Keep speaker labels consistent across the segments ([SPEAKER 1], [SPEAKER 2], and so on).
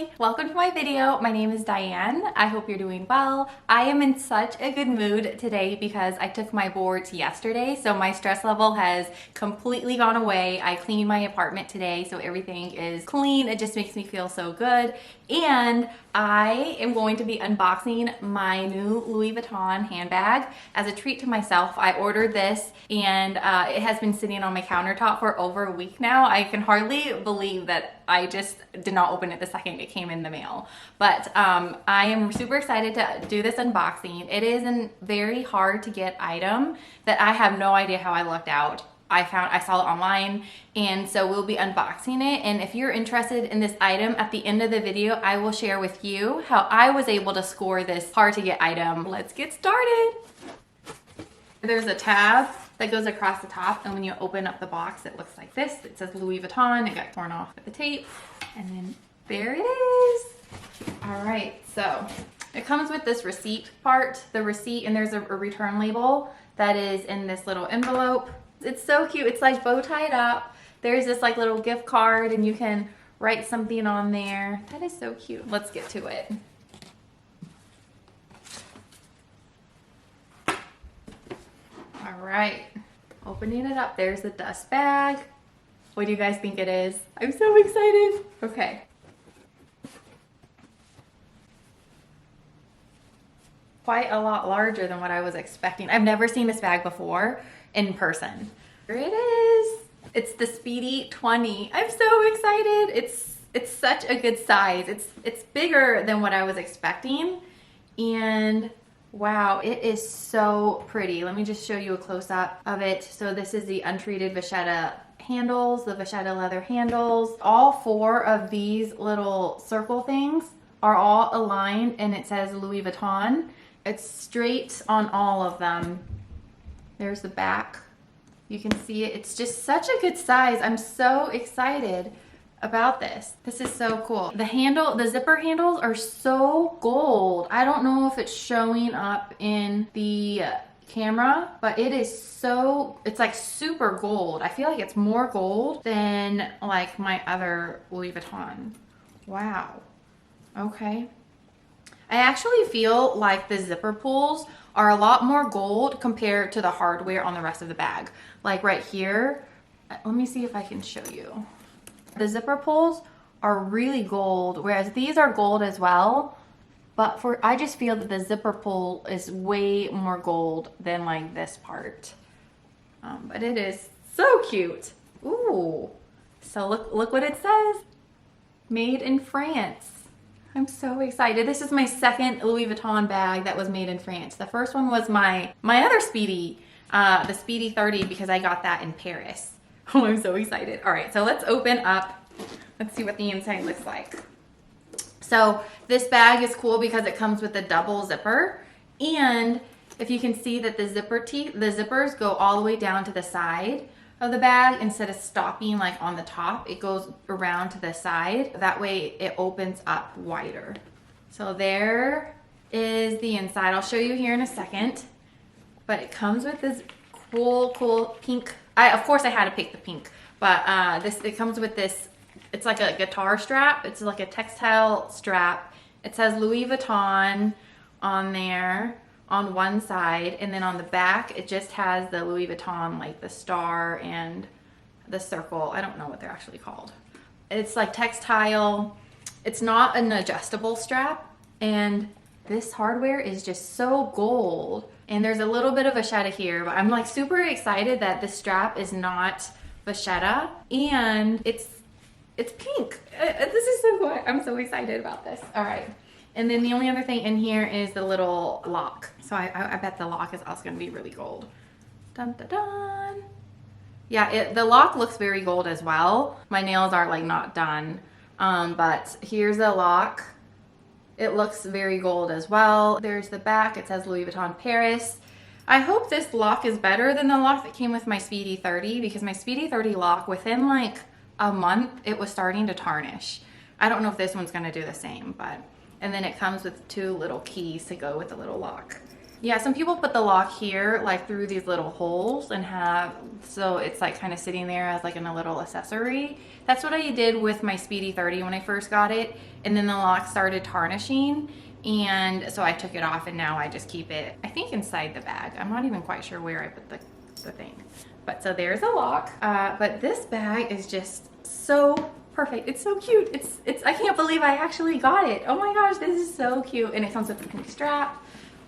[SPEAKER 1] Hi, welcome to my video. My name is Diane. I hope you're doing well. I am in such a good mood today because I took my boards yesterday, so my stress level has completely gone away. I cleaned my apartment today, so everything is clean. It just makes me feel so good. And I am going to be unboxing my new Louis Vuitton handbag as a treat to myself. I ordered this and it has been sitting on my countertop for over a week now. I can hardly believe that I just did not open it the second it came in the mail. But I am super excited to do this unboxing. It is a very hard to get item that I have no idea how I lucked out. I saw it online, and so we'll be unboxing it. And if you're interested in this item, at the end of the video, I will share with you how I was able to score this hard to get item. Let's get started. There's a tab that goes across the top, and when you open up the box, it looks like this. It says Louis Vuitton. It got torn off with the tape, and then there it is. All right, so it comes with this receipt part, the receipt, and there's a return label that is in this little envelope. It's so cute. It's like bow tied up. There's this like little gift card and you can write something on there. That is so cute. Let's get to it. All right, opening it up. There's the dust bag. What do you guys think it is? I'm so excited. Okay. Quite a lot larger than what I was expecting. I've never seen this bag before in person. Here it is. It's the Speedy 20. I'm so excited. It's such a good size. It's bigger than what I was expecting. And wow, it is so pretty. Let me just show you a close-up of it. So this is the untreated vachetta handles, the vachetta leather handles. All four of these little circle things are all aligned and it says Louis Vuitton. It's straight on all of them. There's the back. You can see it. It's just such a good size. I'm so excited about this. This is so cool. The zipper handles are so gold. I don't know if it's showing up in the camera, but it is so, it's like super gold. I feel like it's more gold than like my other Louis Vuitton. Wow. Okay. I actually feel like the zipper pulls are a lot more gold compared to the hardware on the rest of the bag. Like right here, let me see if I can show you. The zipper pulls are really gold, whereas these are gold as well. But I just feel that the zipper pull is way more gold than like this part. But it is so cute. Ooh, so look what it says. Made in France. I'm so excited. This is my second Louis Vuitton bag that was made in France. The first one was my other Speedy, the Speedy 30, because I got that in Paris. Oh, I'm so excited. All right, so let's open up. Let's see what the inside looks like. So this bag is cool because it comes with a double zipper. And if you can see that the zippers go all the way down to the side of the bag instead of stopping like on the top. It goes around to the side. That way it opens up wider. So there is the inside. I'll show you here in a second. But it comes with this cool pink. Of course I had to pick the pink, but it comes with this. It's like a guitar strap. It's like a textile strap. It says Louis Vuitton on there on one side, and then on the back it just has the Louis Vuitton, like the star and the circle. I don't know what they're actually called. It's like textile. It's not an adjustable strap, and this hardware is just so gold. And there's a little bit of vachetta here, but I'm like super excited that this strap is not vachetta, and it's pink. This is so cool. I'm so excited about this. All right. And then the only other thing in here is the little lock. So I bet the lock is also going to be really gold. Dun, dun, dun. Yeah, the lock looks very gold as well. My nails are like not done. But here's the lock. It looks very gold as well. There's the back. It says Louis Vuitton Paris. I hope this lock is better than the lock that came with my Speedy 30, because my Speedy 30 lock, within like a month, it was starting to tarnish. I don't know if this one's going to do the same, but... And then it comes with two little keys to go with the little lock. Yeah, some people put the lock here like through these little holes and have, so it's like kind of sitting there as like in a little accessory. That's what I did with my Speedy 30 when I first got it, and then the lock started tarnishing, and so I took it off and now I just keep it, I think, inside the bag. I'm not even quite sure where I put the thing. But so there's a lock, but this bag is just so perfect. It's so cute. It's I can't believe I actually got it. Oh my gosh, this is so cute. And it comes with a pink strap.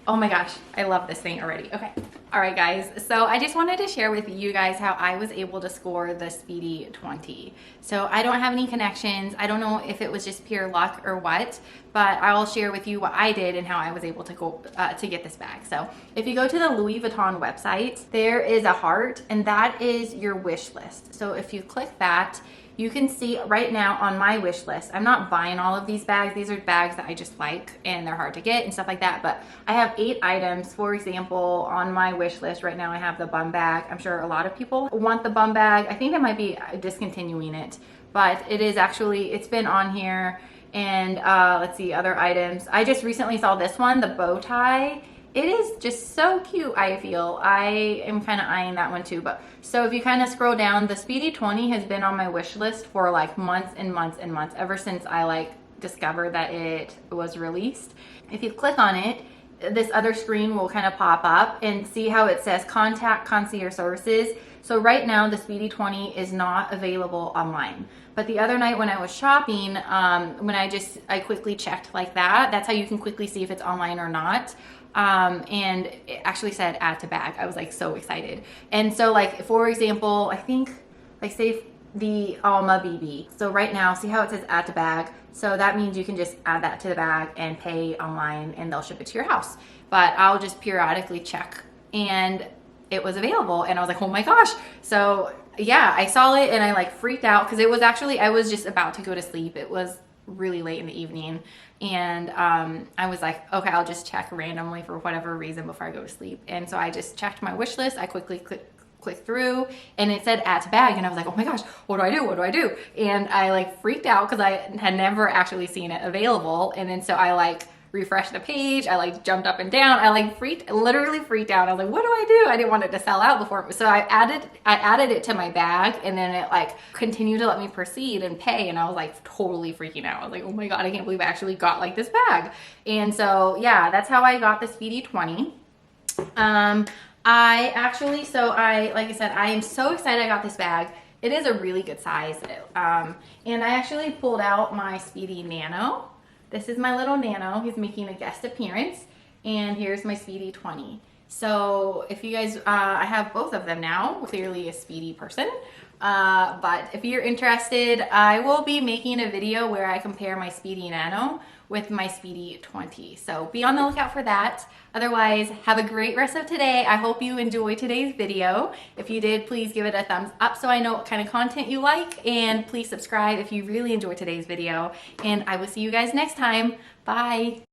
[SPEAKER 1] Oh my gosh, I love this thing already. Okay. All right, guys. So I just wanted to share with you guys how I was able to score the Speedy 20. So I don't have any connections. I don't know if it was just pure luck or what, but I'll share with you what I did and how I was able to go to get this bag. So if you go to the Louis Vuitton website, there is a heart, and that is your wish list. So if you click that, you can see right now on my wish list, I'm not buying all of these bags. These are bags that I just like and they're hard to get and stuff like that. But I have 8 items. For example, on my wish list right now, I have the bum bag. I'm sure a lot of people want the bum bag. I think they might be discontinuing it, but it is actually, it's been on here. And let's see, other items. I just recently saw this one, the bow tie. It is just so cute, I feel. I am kind of eyeing that one too. But so if you kind of scroll down, the Speedy 20 has been on my wish list for like months and months and months, ever since I like discovered that it was released. If you click on it, this other screen will kind of pop up, and see how it says contact concierge services. So right now the Speedy 20 is not available online. But the other night when I was shopping, when I quickly checked like that, that's how you can quickly see if it's online or not. And it actually said add to bag. I was like so excited. And so like, for example, I think like say the Alma BB. So right now, see how it says add to bag? So that means you can just add that to the bag and pay online and they'll ship it to your house. But I'll just periodically check, and it was available, and I was like, oh my gosh. So yeah, I saw it and I like freaked out, because it was actually, I was just about to go to sleep. It was really late in the evening, and I was like, okay, I'll just check randomly for whatever reason before I go to sleep. And so I just checked my wish list. I quickly clicked through, and it said add to bag, and I was like, oh my gosh, what do I do? What do I do? And I like freaked out because I had never actually seen it available. And then so I like refreshed the page. I like jumped up and down. I like literally freaked out. I was like, what do I do? I didn't want it to sell out before. So I added it to my bag, and then it like continued to let me proceed and pay. And I was like totally freaking out. I was like, oh my God, I can't believe I actually got like this bag. And so yeah, that's how I got the Speedy 20. Like I said, I am so excited I got this bag. It is a really good size. And I actually pulled out my Speedy Nano. This is my little Nano. He's making a guest appearance. And here's my Speedy 20. So if you guys, I have both of them now. Clearly a Speedy person. But if you're interested, I will be making a video where I compare my Speedy Nano with my Speedy 20. So be on the lookout for that. Otherwise, have a great rest of today. I hope you enjoyed today's video. If you did, please give it a thumbs up so I know what kind of content you like. And please subscribe if you really enjoyed today's video. And I will see you guys next time. Bye.